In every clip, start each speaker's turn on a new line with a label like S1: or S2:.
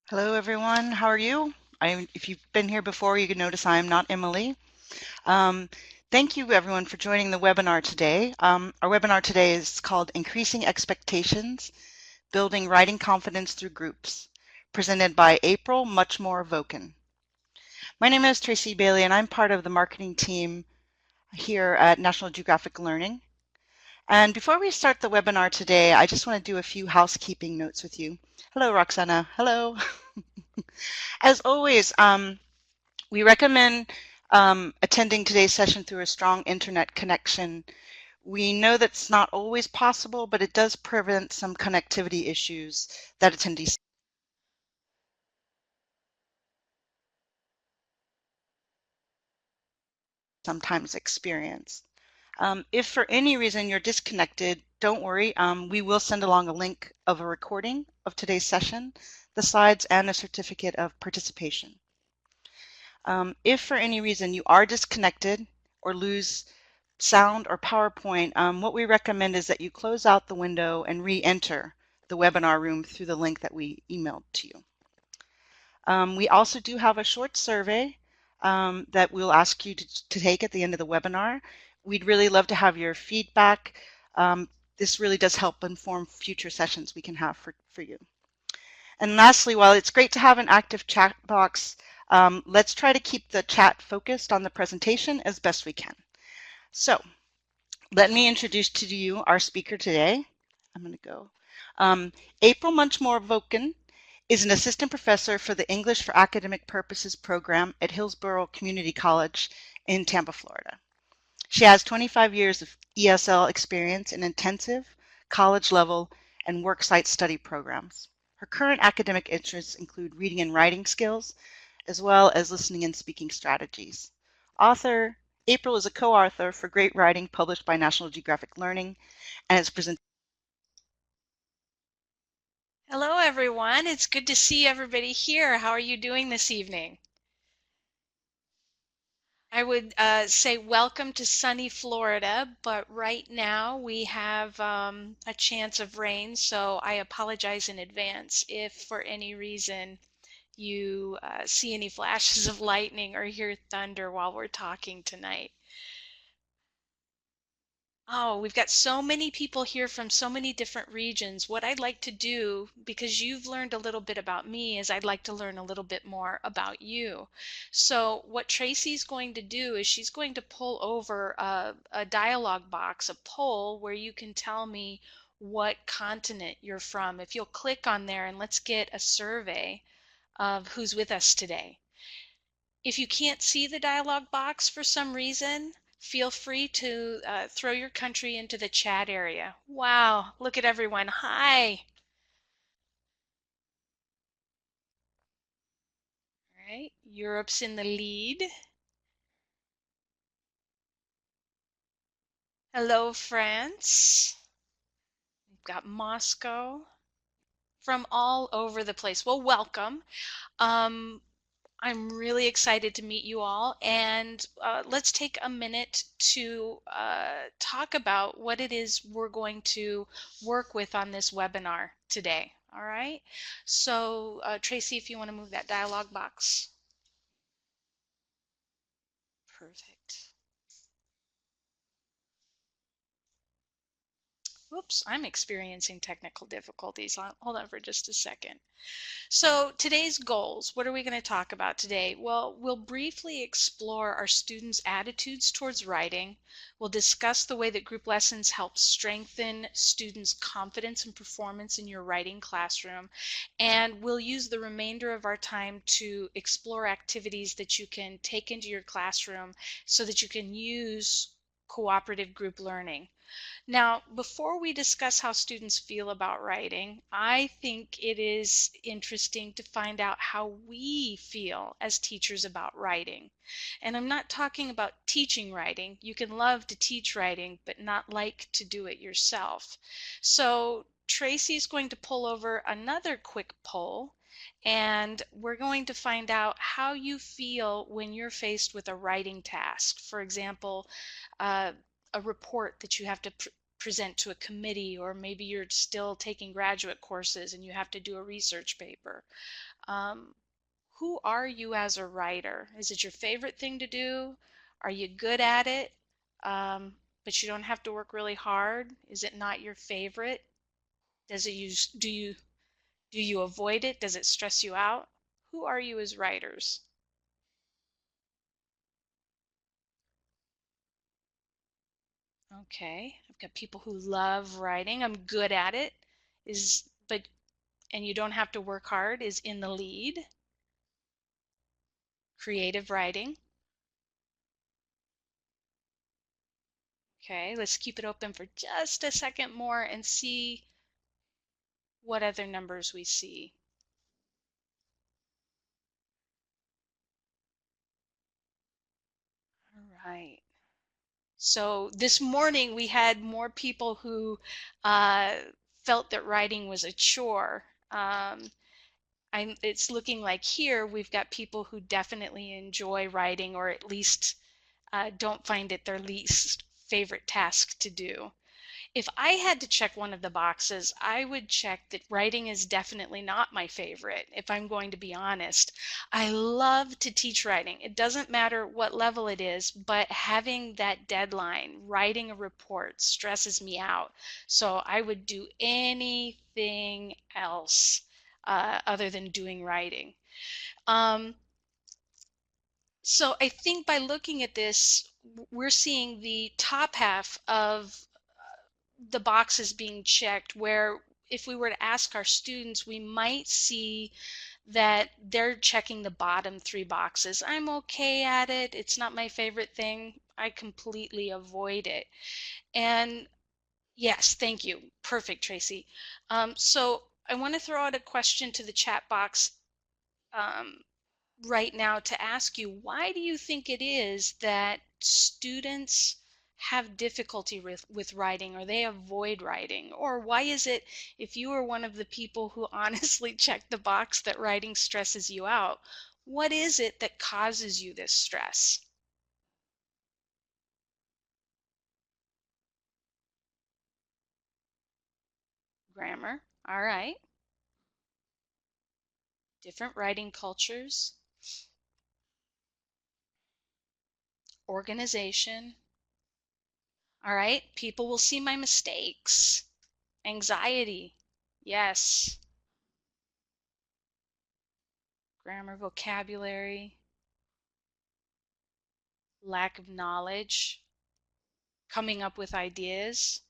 S1: Hello, everyone. How are you? If you've been here before, you can notice I am not Emily. Um, Thank you, everyone, for joining the webinar today. Our webinar today is called Increasing Expectations, Building Writing Confidence Through Groups, presented by April Muchmore Voken. My name is Tracy Bailey, and I'm part of the marketing team here at National Geographic Learning. And before we start the webinar today, I just want to do a few housekeeping notes with you. Hello, Roxana. Hello. As always, we recommend attending today's session through a strong internet connection. We know that's not always possible, but it does prevent some connectivity issues that attendees sometimes experience. If for any reason you're disconnected, don't worry. We will send along a link of a recording of today's session, the slides, and a certificate of participation. If for any reason you are disconnected or lose sound or PowerPoint, what we recommend is that you close out the window and re-enter the webinar room through the link that we emailed to you. We also do have a short survey that we'll ask you to take at the end of the webinar. We'd really love to have your feedback. This really does help inform future sessions we can have for you. And lastly, while it's great to have an active chat box, let's try to keep the chat focused on the presentation as best we can. So let me introduce to you our speaker today. I'm going to go. April Munchmore Voken is an assistant professor for the English for Academic Purposes program at Hillsborough Community College in Tampa, Florida. She has 25 years of ESL experience in intensive, college level, and worksite study programs. Her current academic interests include reading and writing skills, as well as listening and speaking strategies. April is a co-author for Great Writing published by National Geographic Learning and is presented.
S2: Hello, everyone. It's good to see everybody here. How are you doing this evening? I would say welcome to sunny Florida, but right now we have a chance of rain, so I apologize in advance if for any reason you see any flashes of lightning or hear thunder while we're talking tonight. Oh, we've got so many people here from so many different regions. What I'd like to do, because you've learned a little bit about me, is I'd like to learn a little bit more about you. So what Tracy's going to do is she's going to pull over a dialog box, a poll, where you can tell me what continent you're from. If you'll click on there and let's get a survey of who's with us today. If you can't see the dialog box for some reason, feel free to throw your country into the chat area. Wow, look at everyone. Hi. All right, Europe's in the lead. Hello, France. We've got Moscow from all over the place. Well, welcome. Um, I'm really excited to meet you all, and let's take a minute to talk about what it is we're going to work with on this webinar today. All right, so Tracy, if you want to move that dialog box. Perfect. Oops, I'm experiencing technical difficulties. Hold on for just a second. So today's goals, what are we going to talk about today? Well, we'll briefly explore our students' attitudes towards writing. We'll discuss the way that group lessons help strengthen students' confidence and performance in your writing classroom. And we'll use the remainder of our time to explore activities that you can take into your classroom so that you can use cooperative group learning. Now, before we discuss how students feel about writing, I think it is interesting to find out how we feel as teachers about writing. And I'm not talking about teaching writing. You can love to teach writing, but not like to do it yourself. So Tracy's going to pull over another quick poll, and we're going to find out how you feel when you're faced with a writing task. For example, uh, a report that you have to present to a committee, or maybe you're still taking graduate courses and you have to do a research paper. Um, who are you as a writer? Is it your favorite thing to do? Are you good at it? But you don't have to work really hard? Is it not your favorite? Does it use, do you avoid it? Does it stress you out? Who are you as writers? Okay, I've got people who love writing. I'm good at it. But and you don't have to work hard is in the lead. Creative writing. Okay, let's keep it open for just a second more and see what other numbers we see. All right. So this morning we had more people who uh, felt that writing was a chore. It's looking like here we've got people who definitely enjoy writing, or at least don't find it their least favorite task to do. If I had to check one of the boxes, I would check that writing is definitely not my favorite, if I'm going to be honest. I love to teach writing. It doesn't matter what level it is, but having that deadline, writing a report, stresses me out. So I would do anything else other than doing writing. Um, so I think by looking at this, we're seeing the top half of the boxes being checked, where if we were to ask our students, we might see that they're checking the bottom three boxes. I'm okay at it. It's not my favorite thing. I completely avoid it. And yes, thank you. Perfect, Tracy. So I want to throw out a question to the chat box um, right now to ask you, why do you think it is that students have difficulty with writing, or they avoid writing? Or why is it, if you are one of the people who honestly check the box that writing stresses you out, what is it that causes you this stress? Grammar. All right. Different writing cultures. Organization. All right. People will see my mistakes. Anxiety. Yes. Grammar, vocabulary, lack of knowledge, coming up with ideas.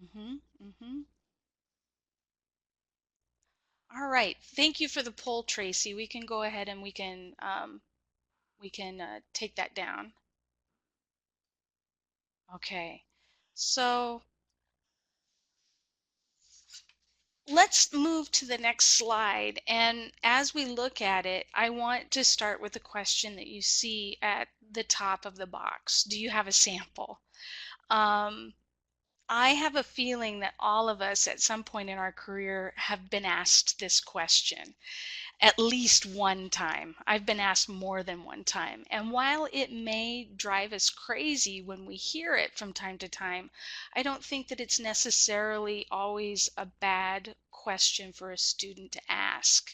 S2: Mm-hmm, mm-hmm. All right. Thank you for the poll, Tracy. We can go ahead and we can take that down. Okay. So let's move to the next slide. And as we look at it, I want to start with the question that you see at the top of the box. Do you have a sample? I have a feeling that all of us at some point in our career have been asked this question at least one time. I've been asked more than one time. And while it may drive us crazy when we hear it from time to time, I don't think that it's necessarily always a bad question for a student to ask.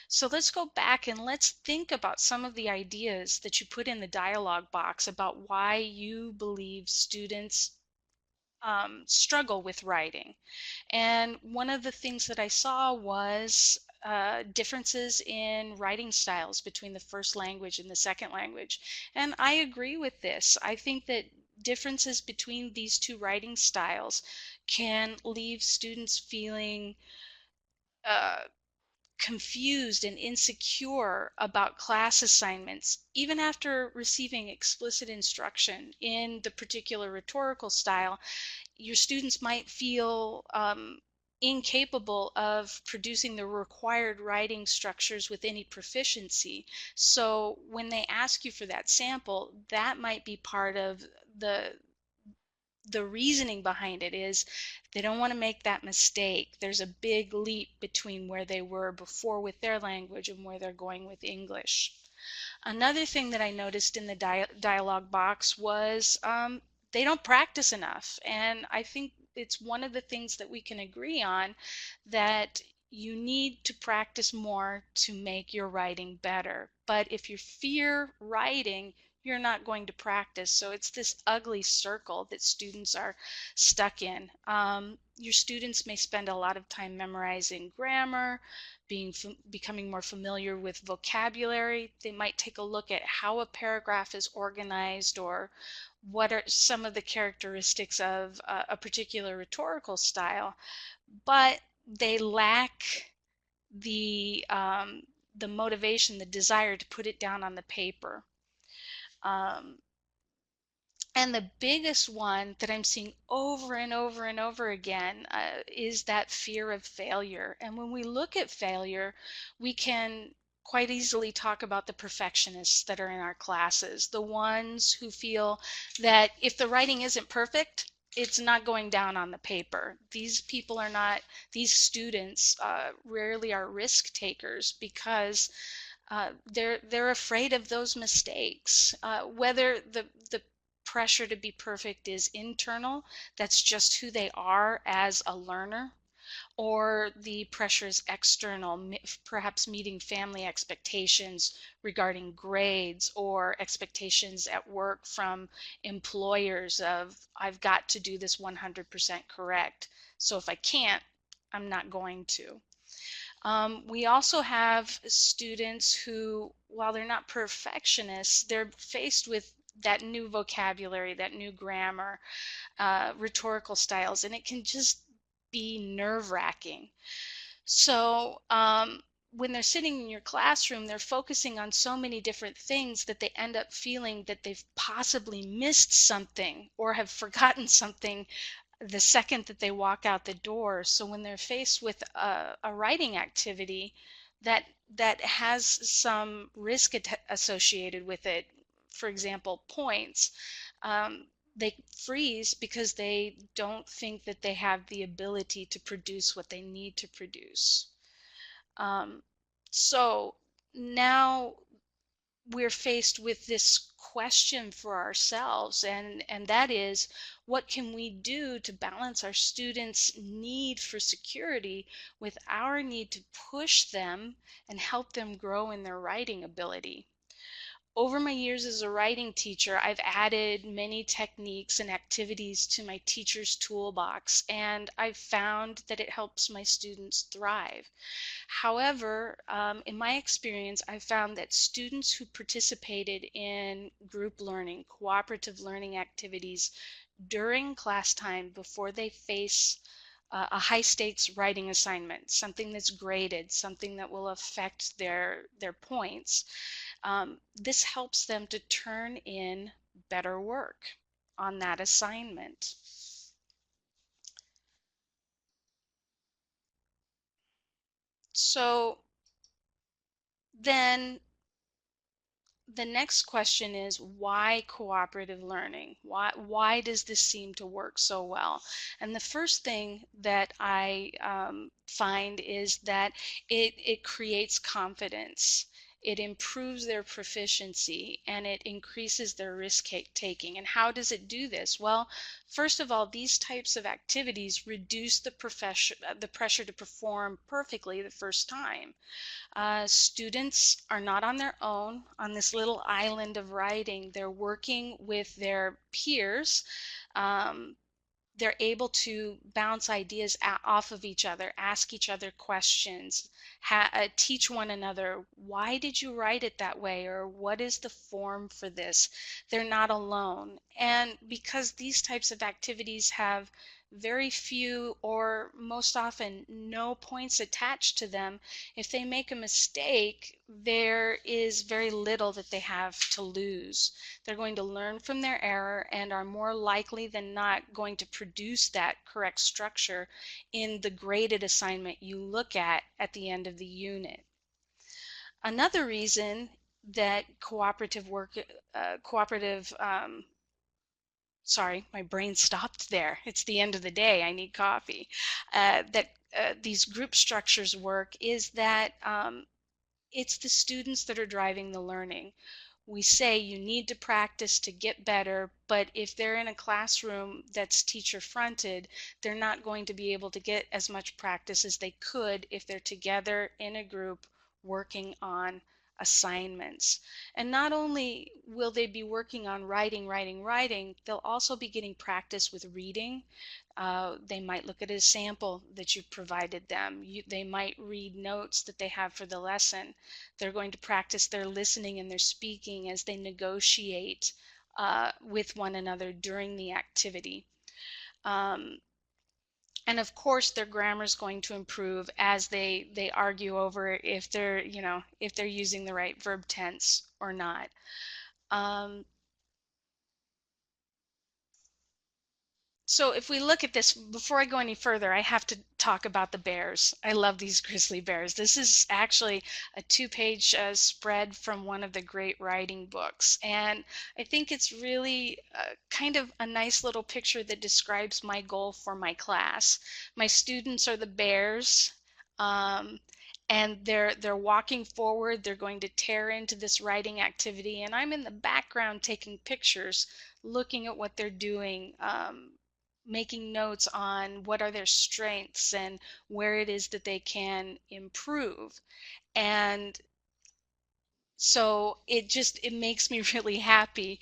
S2: So let's go back and let's think about some of the ideas that you put in the dialogue box about why you believe students struggle with writing. And one of the things that I saw was differences in writing styles between the first language and the second language. And I agree with this. I think that differences between these two writing styles can leave students feeling uh, confused and insecure about class assignments, even after receiving explicit instruction in the particular rhetorical style. Your students might feel incapable of producing the required writing structures with any proficiency. So when they ask you for that sample, that might be part of the reasoning behind it, is they don't want to make that mistake. There's a big leap between where they were before with their language and where they're going with English. Another thing that I noticed in the dialogue box was they don't practice enough. And I think it's one of the things that we can agree on, that you need to practice more to make your writing better. But if you fear writing, you're not going to practice. So it's this ugly circle that students are stuck in. Your students may spend a lot of time memorizing grammar, becoming more familiar with vocabulary. They might take a look at how a paragraph is organized, or what are some of the characteristics of a particular rhetorical style, but they lack the motivation, the desire to put it down on the paper. Um, and the biggest one that I'm seeing over and over and over again is that fear of failure. And when we look at failure, we can quite easily talk about the perfectionists that are in our classes, the ones who feel that if the writing isn't perfect, it's not going down on the paper. These people are not, these students rarely are risk takers, because they're afraid of those mistakes. Whether the pressure to be perfect is internal, that's just who they are as a learner, or the pressure is external, perhaps meeting family expectations regarding grades, or expectations at work from employers of, I've got to do this 100% correct. So if I can't, I'm not going to. We also have students who, while they're not perfectionists, they're faced with that new vocabulary, that new grammar, rhetorical styles, and it can just be nerve-wracking. So when they're sitting in your classroom, they're focusing on so many different things that they end up feeling that they've possibly missed something or have forgotten something the second that they walk out the door. So when they're faced with a writing activity that has some risk associated with it, for example, points, they freeze because they don't think that they have the ability to produce what they need to produce. Um, so now we're faced with this question for ourselves, and that is, what can we do to balance our students' need for security with our need to push them and help them grow in their writing ability? Over my years as a writing teacher, I've added many techniques and activities to my teacher's toolbox, and I've found that it helps my students thrive. However, in my experience, I found that students who participated in group learning, cooperative learning activities during class time before they face a high stakes writing assignment, something that's graded, something that will affect their points, this helps them to turn in better work on that assignment. So then the next question is, why cooperative learning? Why does this seem to work so well? And the first thing that I find is that it creates confidence. It improves their proficiency, and it increases their risk taking. And how does it do this? Well, first of all, these types of activities reduce the pressure to perform perfectly the first time. Students are not on their own on this little island of writing. They're working with their peers. Um, they're able to bounce ideas off of each other, ask each other questions, teach one another, why did you write it that way, or what is the form for this? They're not alone. And because these types of activities have very few, or most often no, points attached to them, if they make a mistake, there is very little that they have to lose. They're going to learn from their error and are more likely than not going to produce that correct structure in the graded assignment you look at the end of the unit. Another reason that sorry, my brain stopped there. It's the end of the day. I need coffee. These group structures work is that it's the students that are driving the learning. we say you need to practice to get better, but if they're in a classroom that's teacher fronted, they're not going to be able to get as much practice as they could if they're together in a group working on assignments. And not only will they be working on writing, they'll also be getting practice with reading. They might look at a sample that you've provided them. They might read notes that they have for the lesson. They're going to practice their listening and their speaking as they negotiate with one another during the activity. Um, and of course, their grammar is going to improve as they argue over if they're, if they're using the right verb tense or not. Um, So if we look at this, before I go any further, I have to talk about the bears. I love these grizzly bears. This is actually a two-page spread from one of the great writing books. And I think it's really kind of a nice little picture that describes my goal for my class. My students are the bears. And they're walking forward. They're going to tear into this writing activity, and I'm in the background taking pictures, looking at what they're doing, making notes on what are their strengths and where it is that they can improve. And so it makes me really happy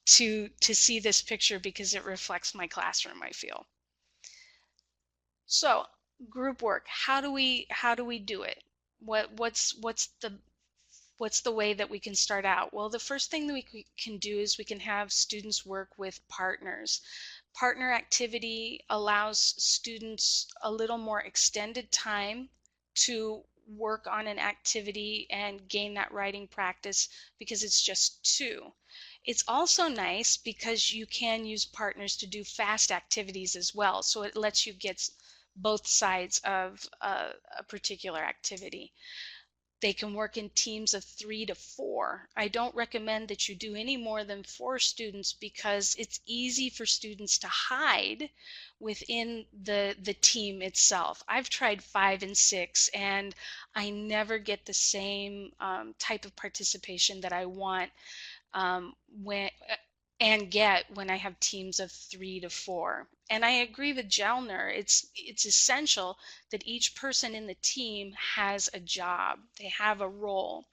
S2: to see this picture because it reflects my classroom, I feel. So group work, how do we do it? What's the way that we can start out? Well, the first thing that we can do is we can have students work with partners. Partner activity allows students a little more extended time to work on an activity and gain that writing practice because it's just two. It's also nice because you can use partners to do fast activities as well, so it lets you get both sides of a particular activity. They can work in teams of 3 to 4. I don't recommend that you do any more than 4 students because it's easy for students to hide within the team itself. I've tried 5 and 6 and I never get the same type of participation that I want when and get when I have teams of 3 to 4. And I agree with Gelner. It's essential that each person in the team has a job. They have a role.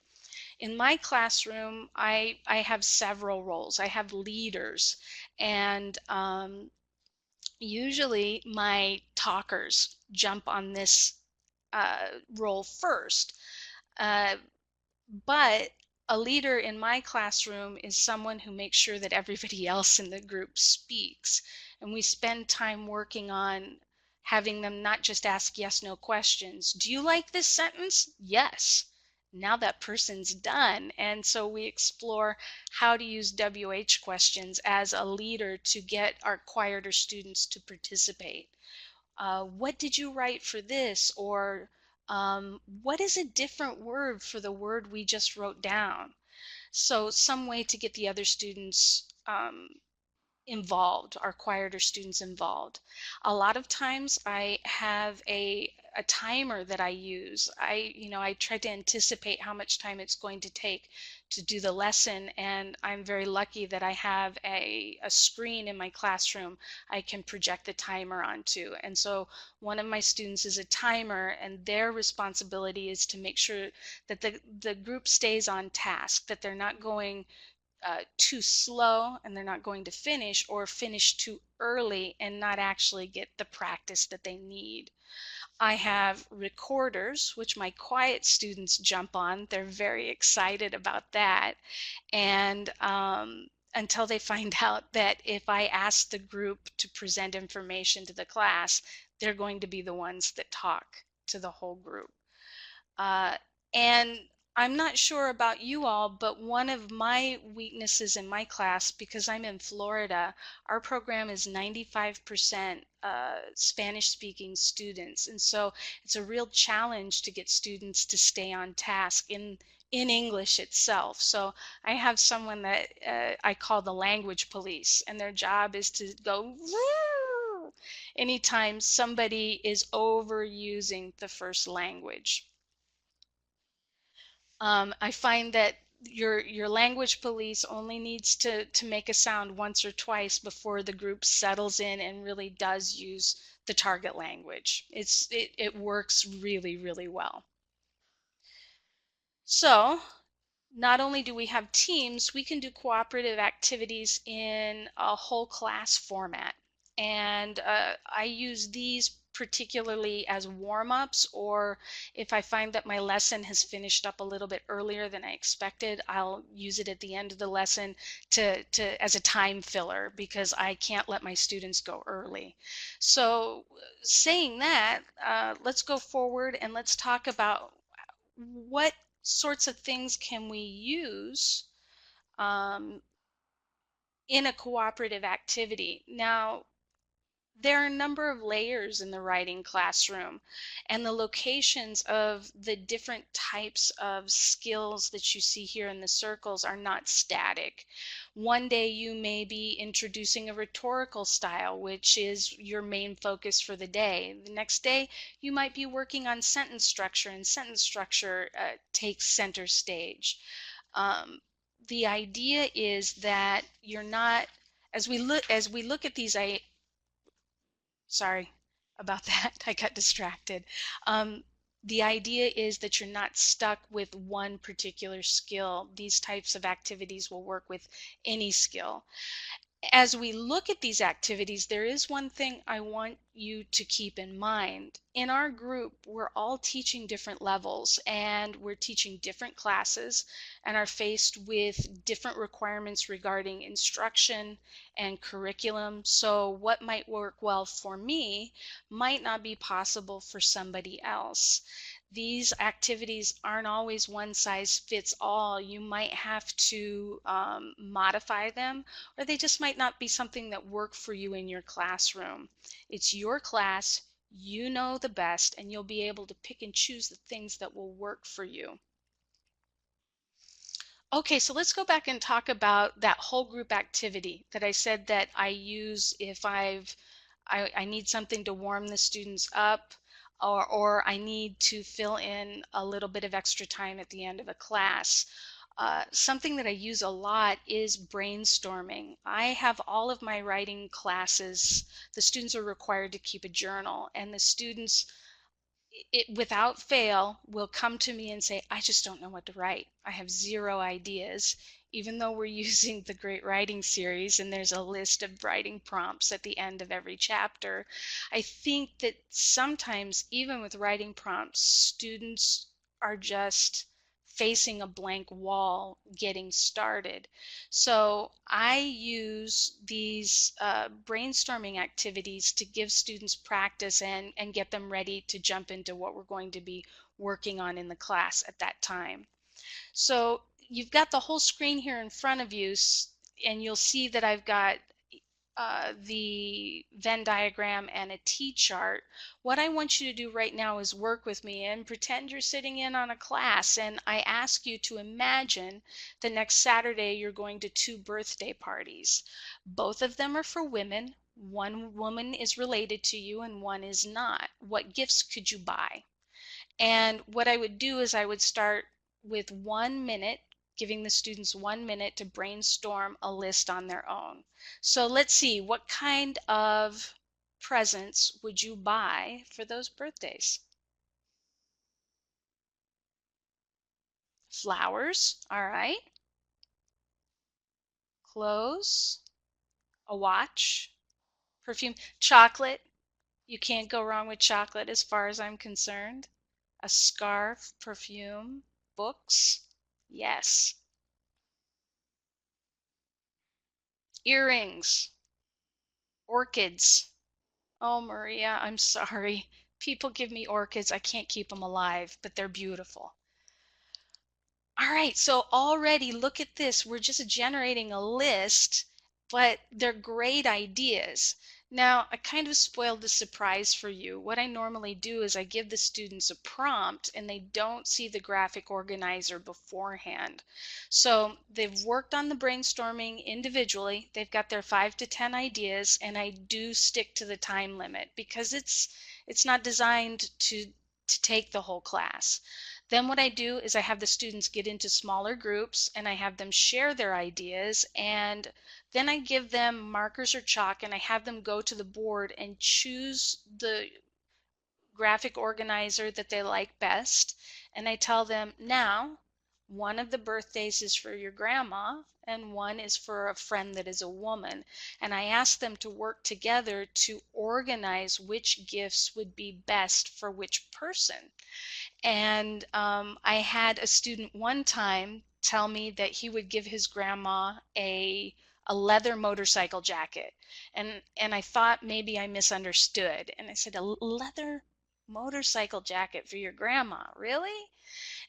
S2: In my classroom, I have several roles. I have leaders, and usually my talkers jump on this role first. Uh, but a leader in my classroom is someone who makes sure that everybody else in the group speaks. And we spend time working on having them not just ask yes, no questions. Do you like this sentence? Yes. Now that person's done. And so we explore how to use WH questions as a leader to get our quieter students to participate. What did you write for this? Or what is a different word for the word we just wrote down? So some way to get the other students involved, our quieter students involved. A lot of times I have a timer that I use. I try to anticipate how much time it's going to take to do the lesson, and I'm very lucky that I have a screen in my classroom I can project the timer onto. And so one of my students is a timer, and their responsibility is to make sure that the group stays on task, that they're not going too slow and they're not going to finish, or finish too early and not actually get the practice that they need. I have recorders, which my quiet students jump on. They're very excited about that. And until they find out that if I ask the group to present information to the class, they're going to be the ones that talk to the whole group. And I'm not sure about you all, but one of my weaknesses in my class, because I'm in Florida, our program is 95% Spanish speaking students. And so it's a real challenge to get students to stay on task in English itself. So I have someone that I call the language police, and their job is to go woo anytime somebody is overusing the first language. I find that your language police only needs to make a sound once or twice before the group settles in and really does use the target language. It works really, really well. So not only do we have teams, we can do cooperative activities in a whole class format. And I use these particularly as warm-ups, or if I find that my lesson has finished up a little bit earlier than I expected, I'll use it at the end of the lesson as a time filler, because I can't let my students go early. So saying that, let's go forward and let's talk about what sorts of things can we use um, in a cooperative activity. Now, there are a number of layers in the writing classroom, and the locations of the different types of skills that you see here in the circles are not static. One day you may be introducing a rhetorical style, which is your main focus for the day. The next day you might be working on sentence structure, and sentence structure takes center stage. Um, the idea is that you're not, as we look at these, sorry about that. I got distracted. Um, the idea is that you're not stuck with one particular skill. These types of activities will work with any skill. As we look at these activities, there is one thing I want you to keep in mind. In our group, we're all teaching different levels, and we're teaching different classes and are faced with different requirements regarding instruction and curriculum. So what might work well for me might not be possible for somebody else. These activities aren't always one size fits all. You might have to modify them, or they just might not be something that work for you in your classroom. It's your class, you know the best, and you'll be able to pick and choose the things that will work for you. Okay, so let's go back and talk about that whole group activity that I said that I use if I need something to warm the students up, or I need to fill in a little bit of extra time at the end of a class. Something that I use a lot is brainstorming. I have all of my writing classes, the students are required to keep a journal, and the students, without fail, will come to me and say, I just don't know what to write. I have zero ideas, even though we're using the Great Writing Series and there's a list of writing prompts at the end of every chapter. I think that sometimes, even with writing prompts, students are just facing a blank wall getting started. So I use these brainstorming activities to give students practice and get them ready to jump into what we're going to be working on in the class at that time. So you've got the whole screen here in front of you, and you'll see that I've got the Venn diagram and a T-chart. What I want you to do right now is work with me and pretend you're sitting in on a class, and I ask you to imagine the next Saturday you're going to 2 birthday parties. Both of them are for women. One woman is related to you and one is not. What gifts could you buy? And what I would do is I would start with 1 minute, giving the students 1 minute to brainstorm a list on their own. So let's see, what kind of presents would you buy for those birthdays? Flowers, all right. Clothes, a watch, perfume, chocolate. You can't go wrong with chocolate as far as I'm concerned. A scarf, perfume, books. Yes. Earrings, orchids. Oh, Maria, I'm sorry. People give me orchids. I can't keep them alive, but they're beautiful. All right, so already look at this. We're just generating a list, but they're great ideas. Now, I kind of spoiled the surprise for you. What I normally do is I give the students a prompt and they don't see the graphic organizer beforehand. So they've worked on the brainstorming individually. They've got their 5 to 10 ideas, and I do stick to the time limit because it's not designed to take the whole class. Then what I do is I have the students get into smaller groups and I have them share their ideas, and then I give them markers or chalk and I have them go to the board and choose the graphic organizer that they like best. And I tell them, now, one of the birthdays is for your grandma and one is for a friend that is a woman. And I ask them to work together to organize which gifts would be best for which person. And I had a student one time tell me that he would give his grandma a leather motorcycle jacket. And I thought maybe I misunderstood. And I said, a leather motorcycle jacket for your grandma, really?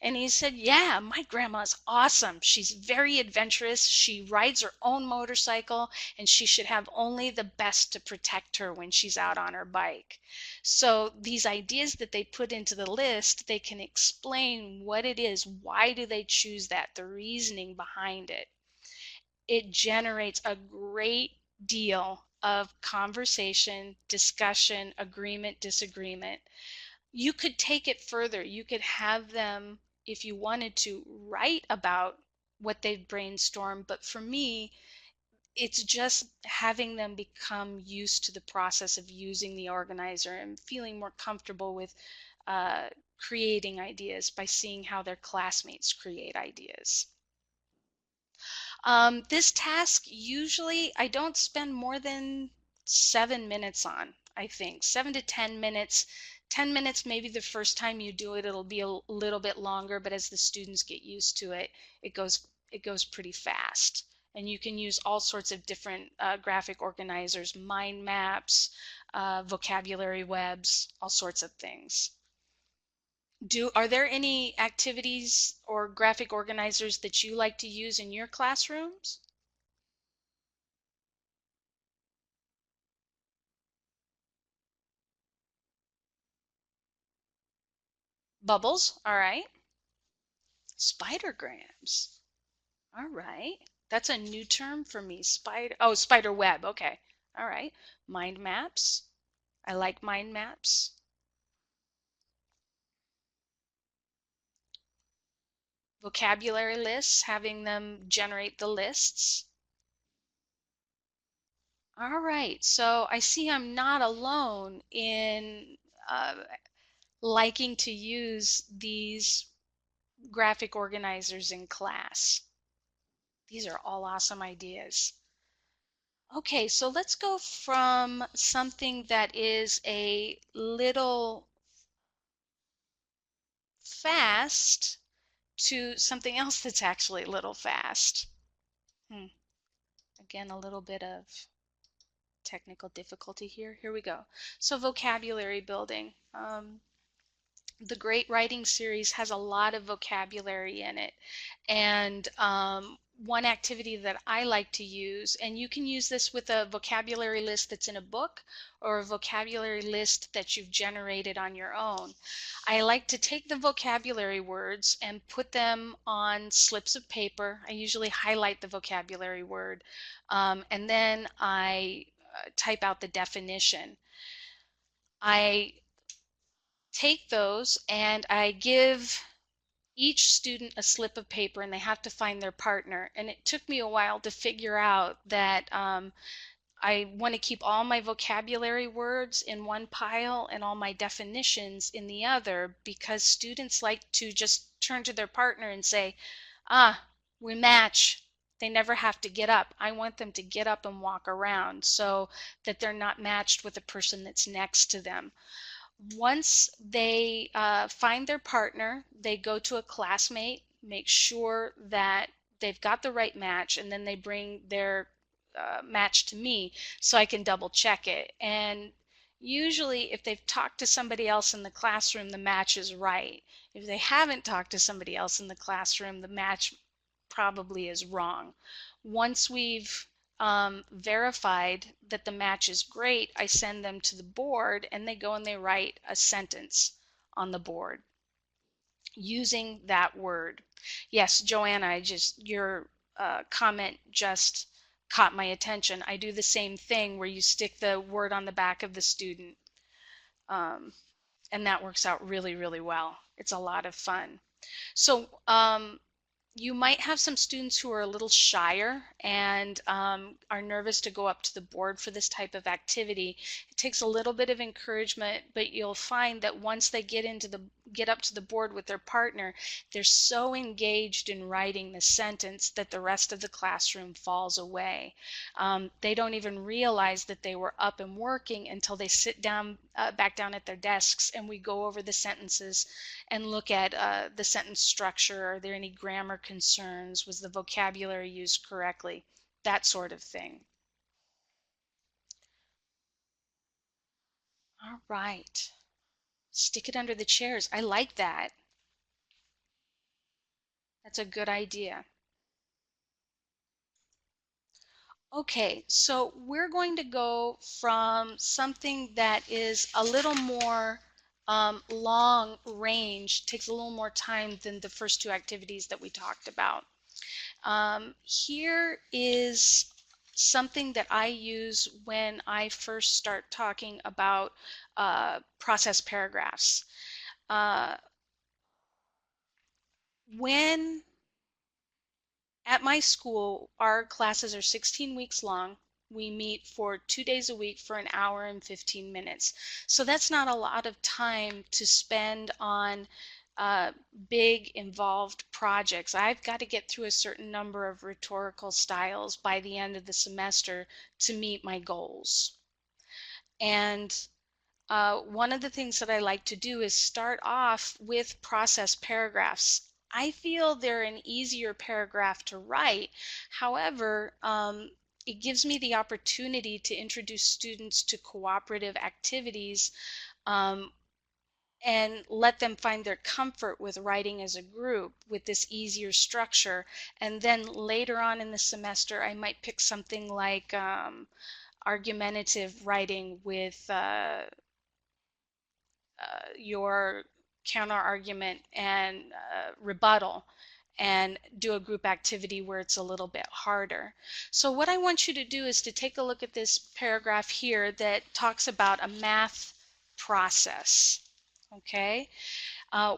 S2: And he said, yeah, my grandma's awesome. She's very adventurous. She rides her own motorcycle, and she should have only the best to protect her when she's out on her bike. So these ideas that they put into the list, they can explain what it is. Why do they choose that? The reasoning behind it. It generates a great deal of conversation, discussion, agreement, disagreement. You could take it further. You could have them, if you wanted to, write about what they've brainstormed. But for me, it's just having them become used to the process of using the organizer and feeling more comfortable with creating ideas by seeing how their classmates create ideas. This task, usually I don't spend more than 7 minutes on, I think. 7 to 10 minutes. 10 minutes maybe the first time you do it, it'll be a little bit longer, but as the students get used to it, it goes pretty fast. And you can use all sorts of different graphic organizers, mind maps, vocabulary webs, all sorts of things. Are there any activities or graphic organizers that you like to use in your classrooms? Bubbles, all right. Spidergrams, all right. That's a new term for me. Spider web, okay. All right. Mind maps, I like mind maps. Vocabulary lists, having them generate the lists. All right, so I see I'm not alone in liking to use these graphic organizers in class. These are all awesome ideas. Okay, so let's go from something that is a little fast to something else that's actually a little fast. Hmm. Again, a little bit of technical difficulty here. Here we go. So vocabulary building. The Great Writing Series has a lot of vocabulary in it. And one activity that I like to use, and you can use this with a vocabulary list that's in a book or a vocabulary list that you've generated on your own. I like to take the vocabulary words and put them on slips of paper. I usually highlight the vocabulary word, and then I type out the definition. I take those and I give each student a slip of paper and they have to find their partner. And it took me a while to figure out that I want to keep all my vocabulary words in one pile and all my definitions in the other, because students like to just turn to their partner and say, ah, we match. They never have to get up. I want them to get up and walk around so that they're not matched with the person that's next to them. Once they find their partner, they go to a classmate, make sure that they've got the right match, and then they bring their match to me so I can double check it. And usually, if they've talked to somebody else in the classroom, the match is right. If they haven't talked to somebody else in the classroom, the match probably is wrong. Once we've verified that the match is great, I send them to the board and they go and they write a sentence on the board using that word. Yes, Joanna, your comment just caught my attention. I do the same thing where you stick the word on the back of the student, um, and that works out really, really well. It's a lot of fun. So you might have some students who are a little shyer and are nervous to go up to the board for this type of activity. It takes a little bit of encouragement, but you'll find that once they get up to the board with their partner, they're so engaged in writing the sentence that the rest of the classroom falls away. They don't even realize that they were up and working until they sit down back down at their desks and we go over the sentences and look at the sentence structure. Are there any grammar concerns? Was the vocabulary used correctly? That sort of thing. All right. Stick it under the chairs. I like that. That's a good idea. Okay, so we're going to go from something that is a little more long range, takes a little more time than the first two activities that we talked about. Here is something that I use when I first start talking about process paragraphs. Uh, when At my school, our classes are 16 weeks long. We meet for 2 days a week for an hour and 15 minutes. So that's not a lot of time to spend on big involved projects. I've got to get through a certain number of rhetorical styles by the end of the semester to meet my goals. And one of the things that I like to do is start off with process paragraphs. I feel they're an easier paragraph to write. However, it gives me the opportunity to introduce students to cooperative activities um, and let them find their comfort with writing as a group with this easier structure. And then later on in the semester, I might pick something like argumentative writing with your counter argument and rebuttal and do a group activity where it's a little bit harder. So what I want you to do is to take a look at this paragraph here that talks about a math process. Okay,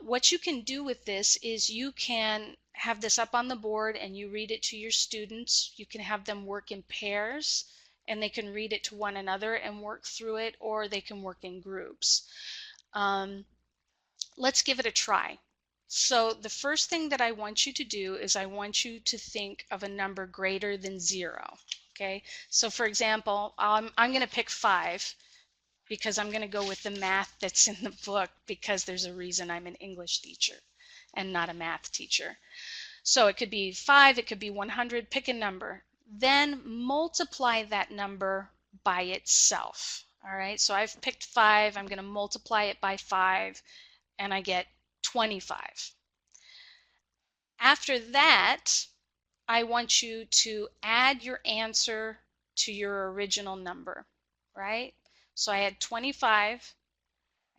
S2: what you can do with this is you can have this up on the board and you read it to your students. You can have them work in pairs and they can read it to one another and work through it, or they can work in groups. Um, let's give it a try. So the first thing that I want you to do is I want you to think of a number greater than 0. Okay, so for example, I'm going to pick 5 because I'm going to go with the math that's in the book because there's a reason I'm an English teacher and not a math teacher. So it could be 5, it could be 100, pick a number. Then multiply that number by itself. All right, so I've picked 5, I'm going to multiply it by 5 and I get 25. After that, I want you to add your answer to your original number, right? So I had 25,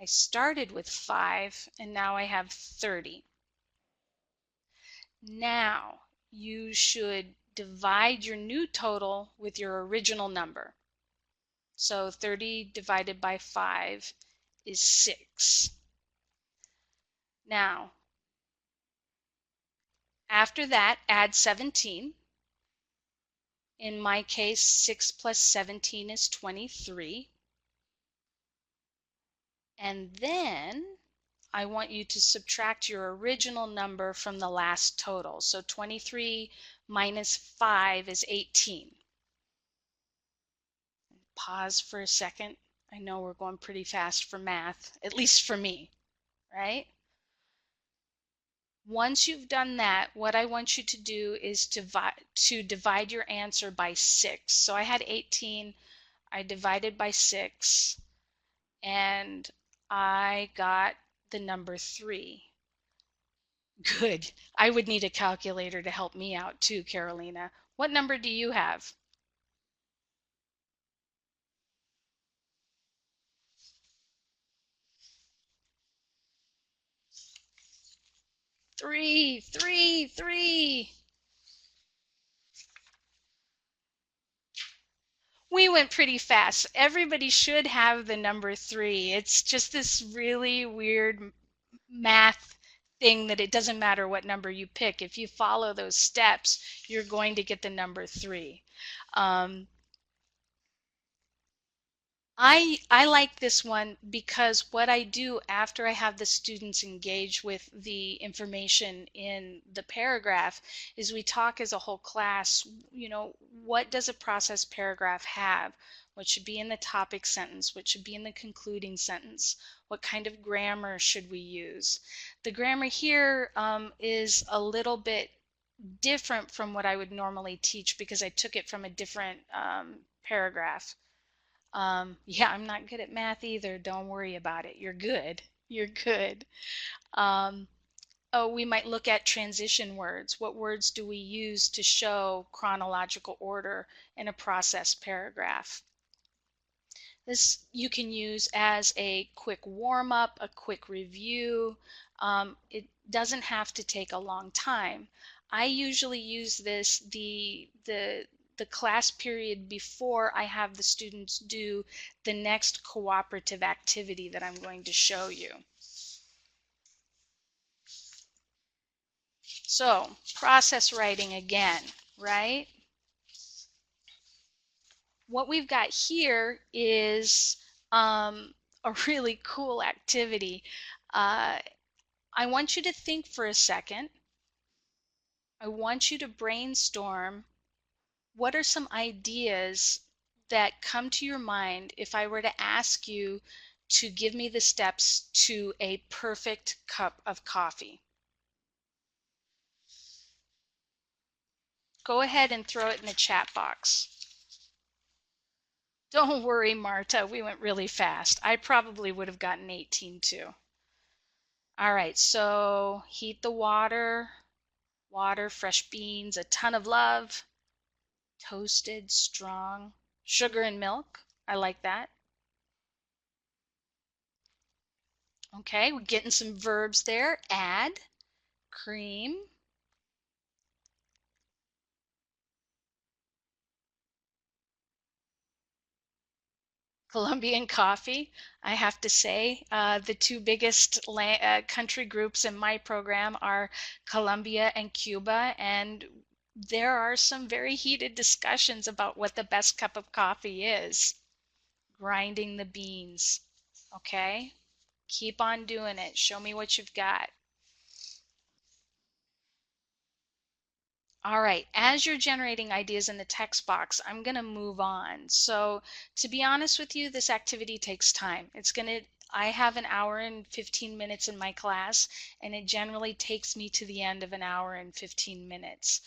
S2: I started with 5, and now I have 30. Now you should divide your new total with your original number. So 30 divided by 5 is 6. Now, after that, add 17. In my case, 6 plus 17 is 23. And then I want you to subtract your original number from the last total. So 23 minus 5 is 18. Pause for a second. I know we're going pretty fast for math, at least for me, right? Once you've done that, what I want you to do is to divide your answer by 6. So I had 18, I divided by 6, and I got the number 3. Good. I would need a calculator to help me out too, Carolina. What number do you have? 3, 3, 3. We went pretty fast. Everybody should have the number 3. It's just this really weird math thing that it doesn't matter what number you pick. If you follow those steps, you're going to get the number 3. Um, I like this one because what I do after I have the students engage with the information in the paragraph is we talk as a whole class, what does a process paragraph have? What should be in the topic sentence? What should be in the concluding sentence? What kind of grammar should we use? The grammar here is a little bit different from what I would normally teach because I took it from a different paragraph. Yeah, I'm not good at math either. Don't worry about it. You're good. You're good. Um, oh, we might look at transition words. What words do we use to show chronological order in a process paragraph? This you can use as a quick warm-up, a quick review. It doesn't have to take a long time. I usually use this the class period before I have the students do the next cooperative activity that I'm going to show you. So, process writing again, right? What we've got here is a really cool activity. Uh, I want you to think for a second. I want you to brainstorm what are some ideas that come to your mind if I were to ask you to give me the steps to a perfect cup of coffee. Go ahead and throw it in the chat box. Don't worry, Marta, we went really fast. I probably would have gotten 18 too. All right, so heat the water, fresh beans, a ton of love, toasted, strong, sugar and milk. I like that. Okay, we're getting some verbs there. Add, cream, Colombian coffee. I have to say, the two biggest country groups in my program are Colombia and Cuba, and there are some very heated discussions about what the best cup of coffee is. Grinding the beans. Okay? Keep on doing it. Show me what you've got. All right, as you're generating ideas in the text box, I'm going to move on. So to be honest with you, this activity takes time. I have an hour and 15 minutes in my class, and it generally takes me to the end of an hour and 15 minutes.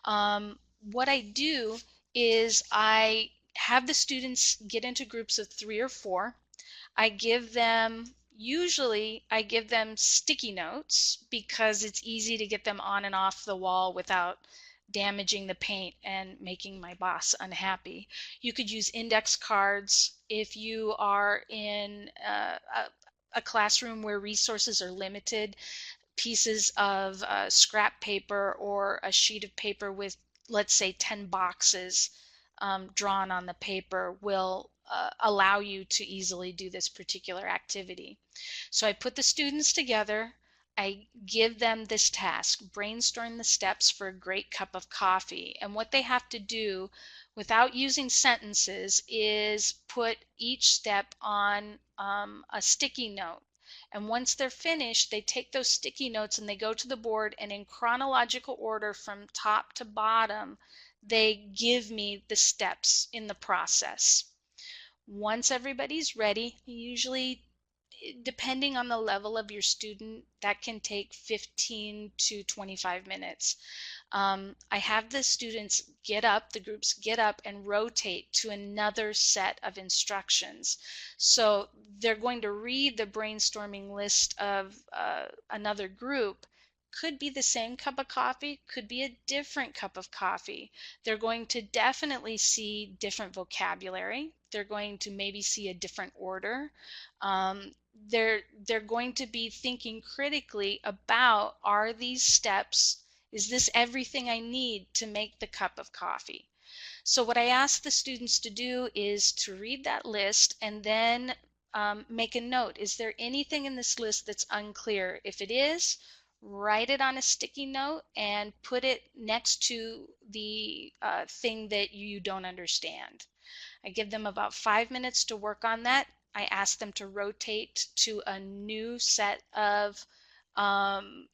S2: What I do is I have the students get into groups of 3 or 4. Usually I give them sticky notes because it's easy to get them on and off the wall without damaging the paint and making my boss unhappy. You could use index cards if you are in a classroom where resources are limited. Pieces of scrap paper or a sheet of paper with, let's say, 10 boxes drawn on the paper will allow you to easily do this particular activity. So I put the students together. I give them this task, brainstorm the steps for a great cup of coffee. And what they have to do without using sentences is put each step on a sticky note. And once they're finished, they take those sticky notes and they go to the board, and in chronological order from top to bottom, they give me the steps in the process. Once everybody's ready, usually depending on the level of your student, that can take 15 to 25 minutes. I have the students the groups get up and rotate to another set of instructions. So they're going to read the brainstorming list of another group. Could be the same cup of coffee, could be a different cup of coffee. They're going to definitely see different vocabulary. They're going to maybe see a different order. They're going to be thinking critically about, are these steps, is this everything I need to make the cup of coffee? So what I ask the students to do is to read that list and then make a note. Is there anything in this list that's unclear? If it is, write it on a sticky note and put it next to the thing that you don't understand. I give them about 5 minutes to work on that. I ask them to rotate to a new set of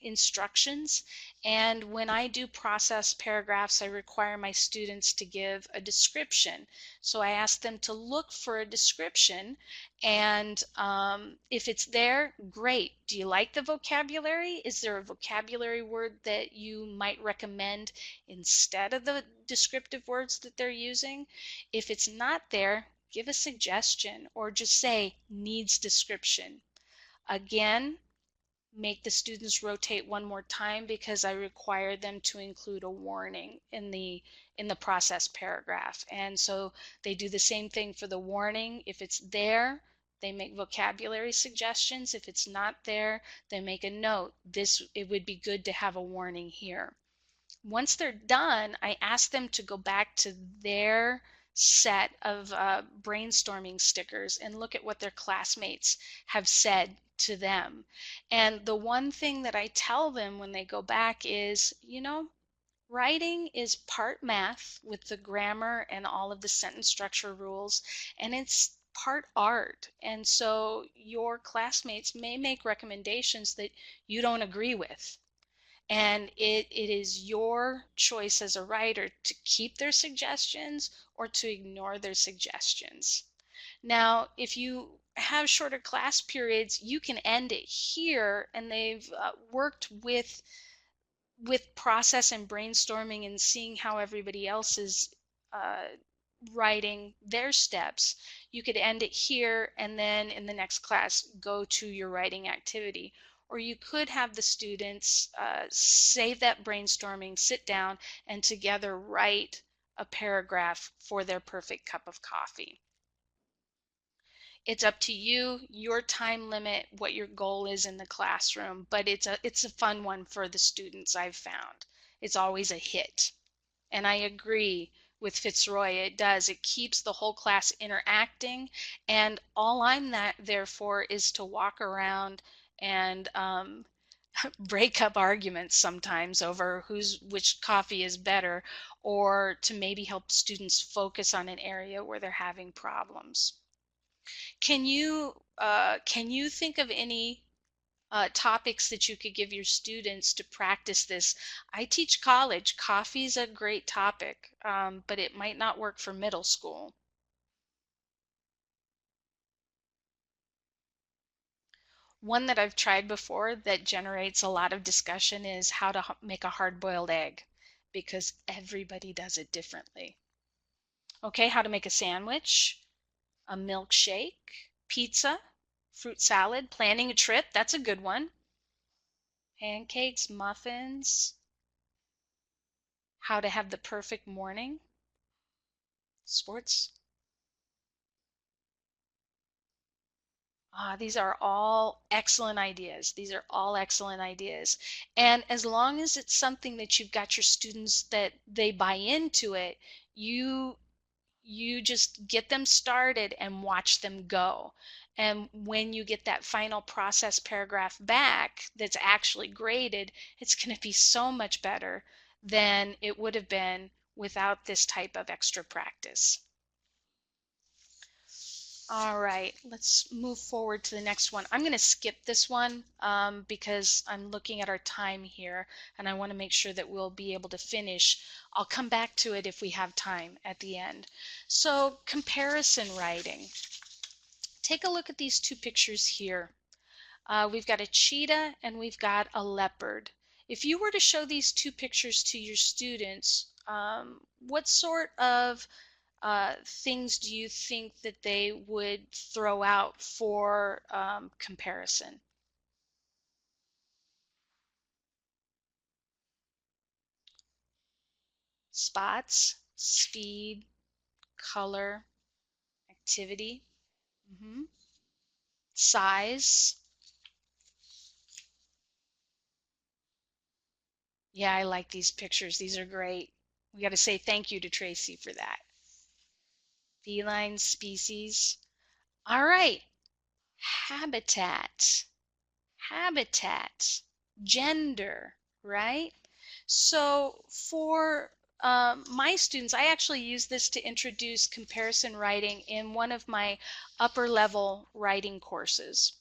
S2: instructions. And when I do process paragraphs, I require my students to give a description. So I ask them to look for a description, and if it's there, great. Do you like the vocabulary? Is there a vocabulary word that you might recommend instead of the descriptive words that they're using? If it's not there, give a suggestion or just say needs description. Again, make the students rotate one more time because I require them to include a warning in the process paragraph. And so they do the same thing for the warning. If it's there, they make vocabulary suggestions. If it's not there, they make a note. It would be good to have a warning here. Once they're done, I ask them to go back to their set of brainstorming stickers and look at what their classmates have said to them. And the one thing that I tell them when they go back is, writing is part math with the grammar and all of the sentence structure rules, and it's part art. And so your classmates may make recommendations that you don't agree with. And it is your choice as a writer to keep their suggestions or to ignore their suggestions. Now, if you have shorter class periods, you can end it here, and they've worked with process and brainstorming and seeing how everybody else is uh, writing their steps. You could end it here and then in the next class go to your writing activity. Or you could have the students save that brainstorming, sit down, and together write a paragraph for their perfect cup of coffee. It's up to you, your time limit, what your goal is in the classroom, but it's a fun one for the students I've found. It's always a hit. And I agree with Fitzroy, it does. It keeps the whole class interacting, and all I'm there for is to walk around and break up arguments sometimes over which coffee is better, or to maybe help students focus on an area where they're having problems. Can you think of any topics that you could give your students to practice this? I teach college. Coffee's a great topic, but it might not work for middle school. One that I've tried before that generates a lot of discussion is how to make a hard-boiled egg, because everybody does it differently. Okay, how to make a sandwich, a milkshake, pizza, fruit salad, planning a trip, that's a good one. Pancakes, muffins, how to have the perfect morning, sports. These are all excellent ideas. These are all excellent ideas. And as long as it's something that you've got your students that they buy into it, you you just get them started and watch them go. And when you get that final process paragraph back that's actually graded, it's going to be so much better than it would have been without this type of extra practice. All right, let's move forward to the next one. I'm going to skip this one because I'm looking at our time here and I want to make sure that we'll be able to finish. I'll come back to it if we have time at the end. So, comparison writing. Take a look at these two pictures here. We've got a cheetah and we've got a leopard. If you were to show these two pictures to your students, what sort of things do you think that they would throw out for comparison? Spots, speed, color, activity, size. Yeah, I like these pictures. These are great. We got to say thank you to Tracy for that. Feline species. All right. Habitat. Habitat. gender, right? So for my students, I actually use this to introduce comparison writing in one of my upper level writing courses.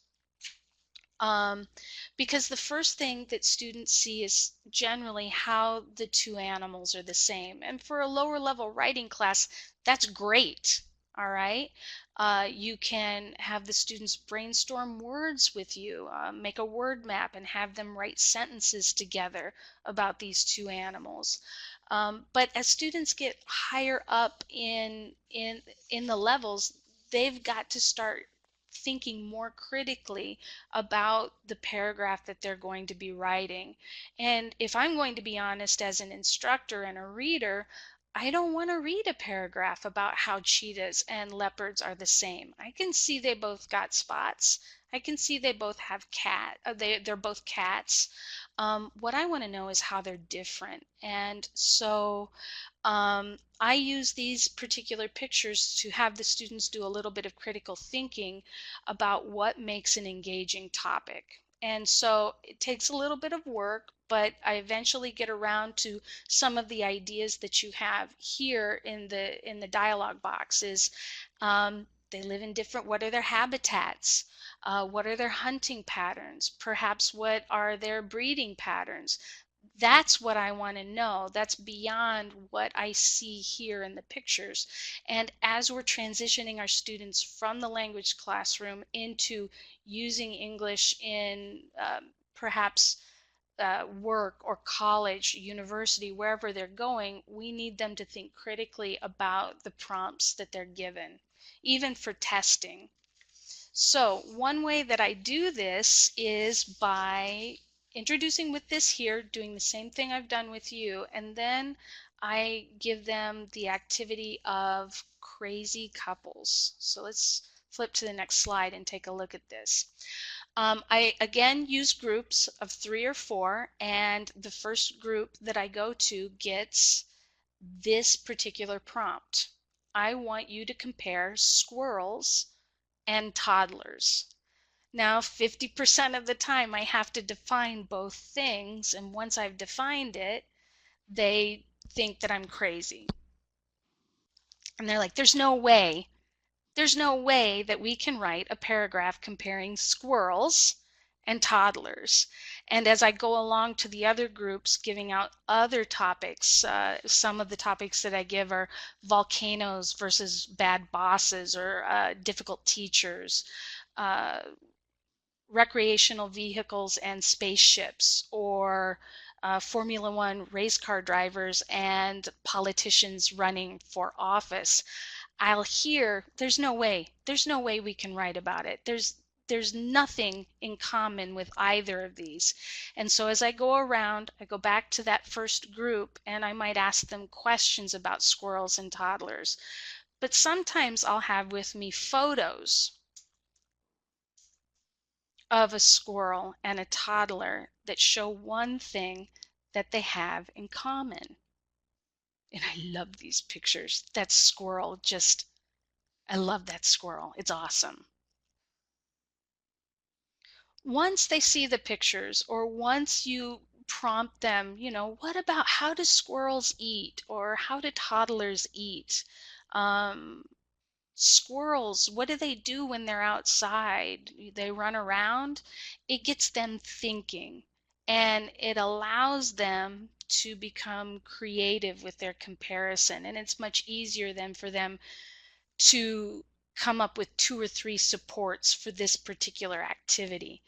S2: Um, because the first thing that students see is generally how the two animals are the same. And for a lower level writing class, that's great. All right. You can have the students brainstorm words with you, make a word map, and have them write sentences together about these two animals. But as students get higher up in the levels, they've got to start thinking more critically about the paragraph that they're going to be writing. And if I'm going to be honest, as an instructor and a reader, I don't want to read a paragraph about how cheetahs and leopards are the same. I can see they both got spots. I can see they both have they're both cats. What I want to know is how they're different. And so I use these particular pictures to have the students do a little bit of critical thinking about what makes an engaging topic. And so it takes a little bit of work, but I eventually get around to some of the ideas that you have here in the dialogue box is they live in different, what are their habitats? What are their hunting patterns? Perhaps what are their breeding patterns? That's what I want to know. That's beyond what I see here in the pictures. And as we're transitioning our students from the language classroom into using English in perhaps work or college, university, wherever they're going, we need them to think critically about the prompts that they're given, even for testing. So one way that I do this is by introducing with this here, doing the same thing I've done with you, and then I give them the activity of crazy couples. So let's flip to the next slide and take a look at this. I again use groups of 3 or 4, and the first group that I go to gets this particular prompt. I want you to compare squirrels and toddlers. Now, 50% of the time I have to define both things, and once I've defined it, they think that I'm crazy. And they're like, there's no way that we can write a paragraph comparing squirrels and toddlers. And as I go along to the other groups, giving out other topics, some of the topics that I give are volcanoes versus bad bosses, or difficult teachers, uh, recreational vehicles and spaceships, or Formula One race car drivers and politicians running for office, I'll hear there's no way we can write about it. There's nothing in common with either of these. And so as I go around, I go back to that first group and I might ask them questions about squirrels and toddlers. But sometimes I'll have with me photos of a squirrel and a toddler that show one thing that they have in common. And I love these pictures. That squirrel just, I love that squirrel. It's awesome. Once they see the pictures, or once you prompt them, what about how do squirrels eat, or how do toddlers eat? Um, Squirrels, what do they do when they're outside? They run around. It gets them thinking, and it allows them to become creative with their comparison. And it's much easier then for them to come up with 2 or 3 supports for this particular activity.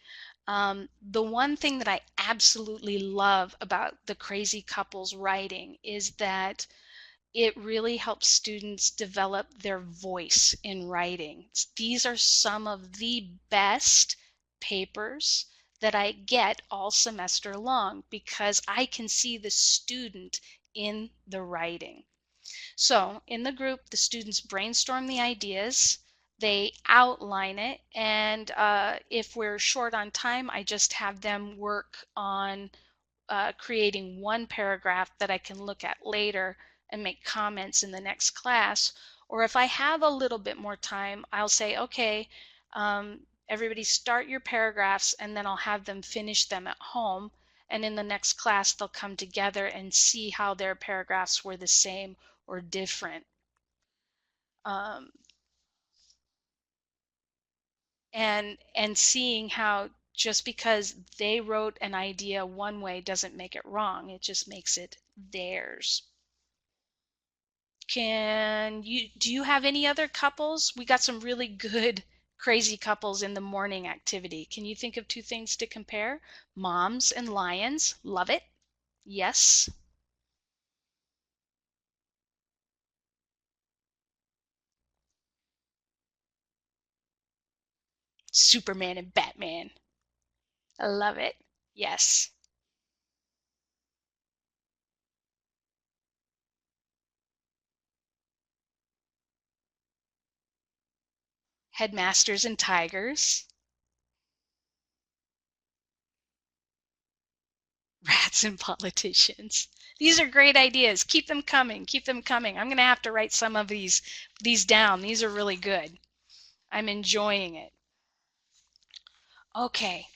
S2: The one thing that I absolutely love about the Crazy Couples writing is that it really helps students develop their voice in writing. These are some of the best papers that I get all semester long because I can see the student in the writing. So in the group, the students brainstorm the ideas, they outline it, and if we're short on time, I just have them work on creating one paragraph that I can look at later and make comments in the next class. Or if I have a little bit more time, I'll say, okay, Everybody start your paragraphs, and then I'll have them finish them at home. And in the next class, they'll come together and see how their paragraphs were the same or different. Um, and seeing how just because they wrote an idea one way doesn't make it wrong. It just makes it theirs. Do you have any other couples? We got some really good crazy couples in the morning activity. Can you think of two things to compare? Moms and lions. Love it. Yes. Superman and Batman. I love it. Yes. Headmasters and tigers. Rats and politicians. These are great ideas. Keep them coming. Keep them coming. I'm going to have to write some of these down. These are really good. I'm enjoying it. Okay.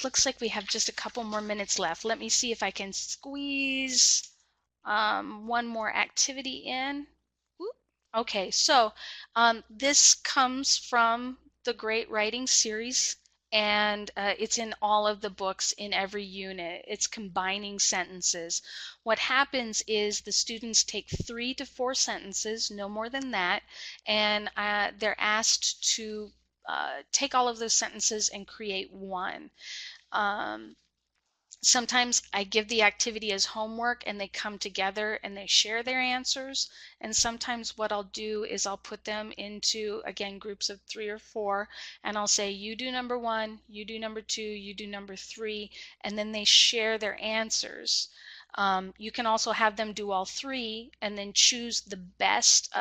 S2: Looks like we have just a couple more minutes left. Let me see if I can squeeze one more activity in. Whoop. Okay, so this comes from the Great Writing Series, and it's in all of the books in every unit. It's combining sentences. What happens is the students take 3 to 4 sentences, no more than that, and they're asked to take all of those sentences and create one. Um, Sometimes I give the activity as homework and they come together and they share their answers. And sometimes what I'll do is I'll put them into, again, groups of 3 or 4, and I'll say, you do number 1, you do number 2, you do number 3, and then they share their answers. You can also have them do all 3 and then choose the best,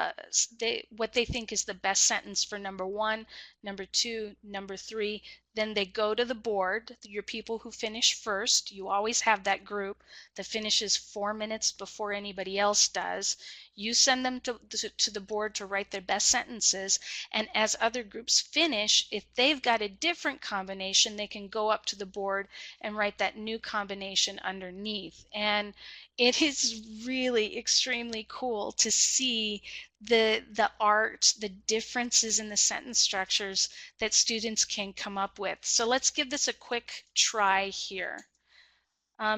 S2: what they think is the best sentence for number 1, number 2, number 3. Then they go to the board, your people who finish first. You always have that group that finishes 4 minutes before anybody else does. You send them to the board to write their best sentences, and as other groups finish, if they've got a different combination, they can go up to the board and write that new combination underneath. And it is really extremely cool to see the art, the differences in the sentence structures that students can come up with. So let's give this a quick try here.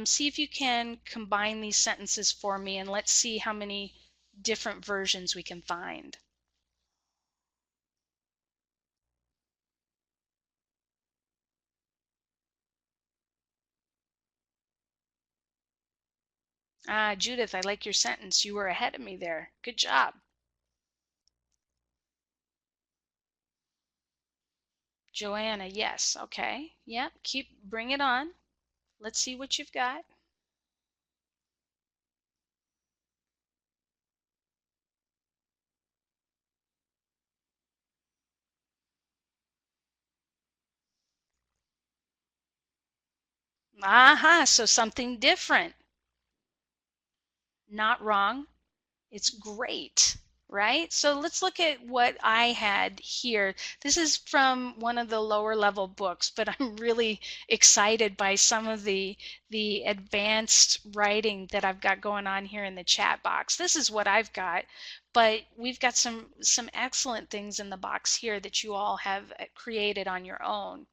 S2: See if you can combine these sentences for me, and let's see how many different versions we can find. Ah, Judith, I like your sentence. You were ahead of me there. Good job. Joanna, yes. Okay. Yep. Bring it on. Let's see what you've got. Aha, so something different. Not wrong. It's great, right? So let's look at what I had here. This is from one of the lower level books, but I'm really excited by some of the advanced writing that I've got going on here in the chat box. This is what I've got, but we've got some excellent things in the box here that you all have created on your own.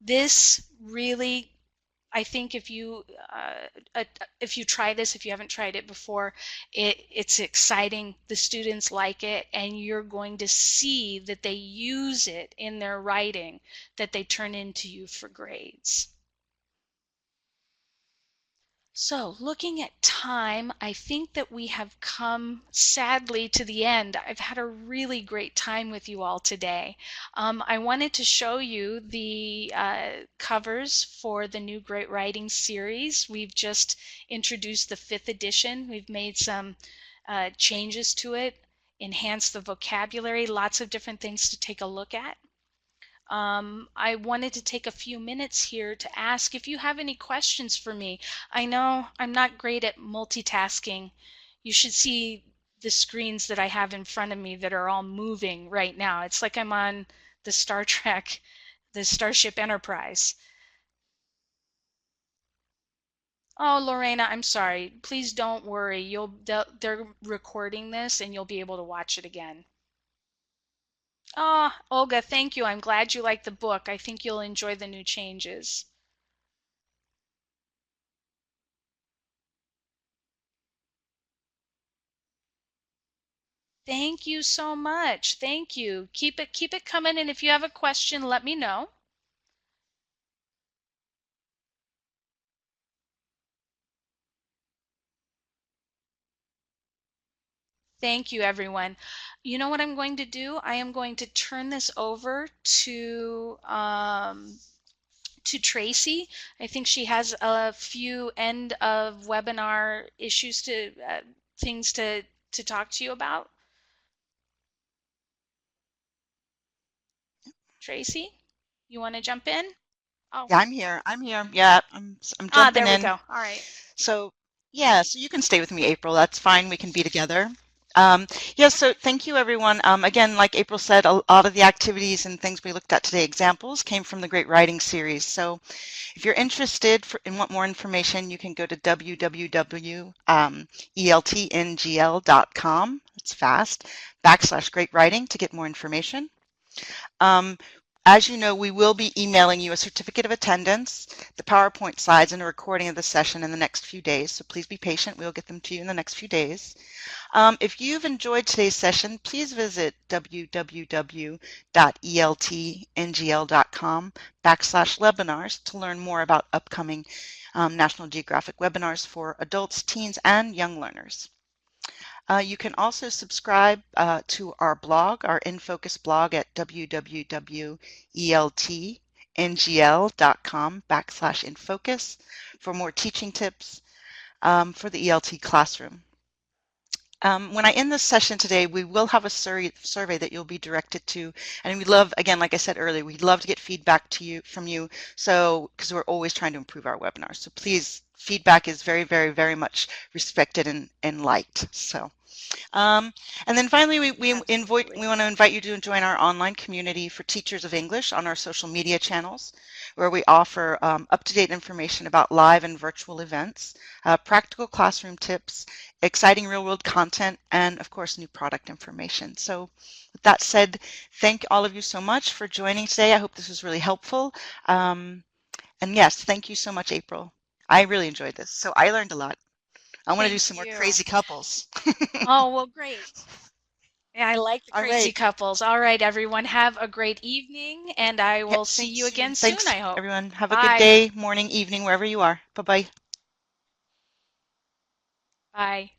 S2: This really, I think if you try this, if you haven't tried it before, it's exciting. The students like it, and you're going to see that they use it in their writing, that they turn into you for grades. So looking at time, I think that we have come sadly to the end. I've had a really great time with you all today. I wanted to show you the covers for the new Great Writing series. We've just introduced the 5th edition. We've made some changes to it, enhanced the vocabulary, lots of different things to take a look at. I wanted to take a few minutes here to ask if you have any questions for me. I know I'm not great at multitasking. You should see the screens that I have in front of me that are all moving right now. It's like I'm on the Star Trek, the Starship Enterprise. Oh, Lorena, I'm sorry. Please don't worry. They're recording this and you'll be able to watch it again. Oh, Olga, thank you. I'm glad you like the book. I think you'll enjoy the new changes. Thank you so much. Thank you. Keep it coming, and if you have a question, let me know. Thank you, everyone. You know what I'm going to do? I am going to turn this over to Tracy. I think she has a few end of webinar issues to things to talk to you about. Tracy, you want to jump in? Oh,
S1: Yeah, I'm here. I'm here. Yeah, I'm
S2: there
S1: jumping
S2: we
S1: in.
S2: go. All right.
S1: So, yeah, so you can stay with me, April. That's fine. We can be together. Um, yeah, so thank you, everyone. Again, like April said, a lot of the activities and things we looked at today, examples, came from the Great Writing Series. So if you're interested and want more information, you can go to www.eltngl.com. It's fast, /Great Writing to get more information. Um, as you know, we will be emailing you a certificate of attendance, the PowerPoint slides, and a recording of the session in the next few days. So please be patient. We'll get them to you in the next few days. If you've enjoyed today's session, please visit www.eltngl.com /webinars to learn more about upcoming National Geographic webinars for adults, teens, and young learners. You can also subscribe to our blog, our InFocus blog at www.eltngl.com /infocus for more teaching tips for the ELT classroom. When I end this session today, we will have a survey that you'll be directed to, and we love, again, like I said earlier, we'd love to get feedback from you, so because we're always trying to improve our webinars. So please, feedback is very, very, very much respected and liked. So. And then finally, we want
S2: Absolutely.
S1: to invite you to join our online community for teachers of English on our social media channels, where we offer up-to-date information about live and virtual events, practical classroom tips, exciting real-world content, and of course, new product information. So with that said, thank all of you so much for joining today. I hope this was really helpful. And yes, thank you so much, April. I really enjoyed this. So I learned a lot. I want to do
S2: Thank
S1: some more
S2: you.
S1: crazy couples.
S2: Oh, well, great. Yeah, I like the
S1: All
S2: crazy
S1: right.
S2: couples. All right, everyone, have a great evening, and I
S1: Yeah,
S2: will see you
S1: thanks you.
S2: again soon,
S1: Thanks,
S2: I hope.
S1: everyone. Have a good
S2: Bye.
S1: day, morning, evening, wherever you are. Bye-bye.
S2: Bye.